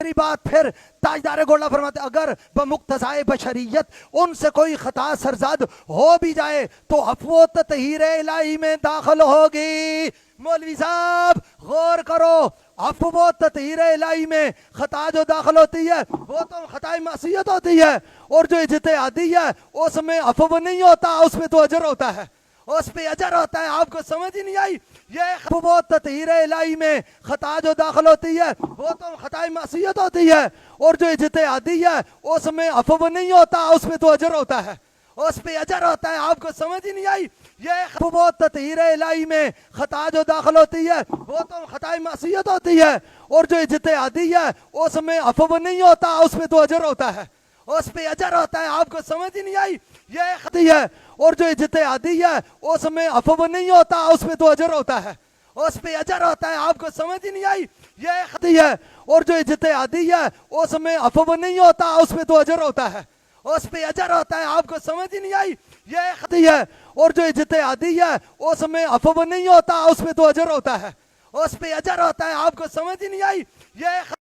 میری بات پھر تاجدار گولڈا فرماتے اگر بمقتضائے بشریت ان سے کوئی خطا سرزد ہو بھی جائے تو عفو و تطہیر الہی میں داخل ہوگی۔ مولوی صاحب غور کرو، عفو و تطہیر الہی میں خطا جو داخل ہوتی ہے وہ تو خطائے معصیت ہوتی ہے، اور جو اجتہادی ہے اس میں عفو نہیں ہوتا، اس میں تو اجر ہوتا ہے، اس پہ اجر ہوتا ہے۔ آپ کو سمجھ ہی نہیں آئی؟ یہ عفو و تطہیر الہی میں خطا جو داخل ہوتی ہے وہ تو خطائے معصیت ہوتی ہے، اور جو اجتہادی ہے اس میں عفو نہیں ہوتا، اس میں تو اجر ہوتا ہے، اس پہ اجر ہوتا ہے۔ آپ کو سمجھ ہی نہیں آئی؟ یہ عفو و تطہیر الہی میں خطا جو داخل ہوتی ہے وہ تو خطائے معصیت ہوتی ہے، اور جو اجتہادی ہے اس میں عفو نہیں ہوتا، اس میں تو اجر ہوتا ہے، اس پہ اجر ہوتا ہے۔ آپ کو سمجھ ہی نہیں آئی؟ یہ خطی ہے، اور جو اجتہادی ہے اس میں عفو نہیں ہوتا، اس میں تو اجر ہوتا ہے، اس پہ اجر ہوتا ہے۔ آپ کو سمجھ ہی نہیں آئی؟ یہ خطی ہے، اور جو اجتہادی ہے اس میں عفو نہیں ہوتا، اس میں تو اجر ہوتا ہے، اس پہ اجر ہوتا ہے۔ آپ کو سمجھ ہی نہیں آئی؟ یہ خطی ہے، اور جو اجتہادی ہے اس میں عفو نہیں ہوتا، اس میں تو اجر ہوتا ہے، اس پہ اجر ہوتا ہے۔ آپ کو سمجھ ہی نہیں آئی؟ یہ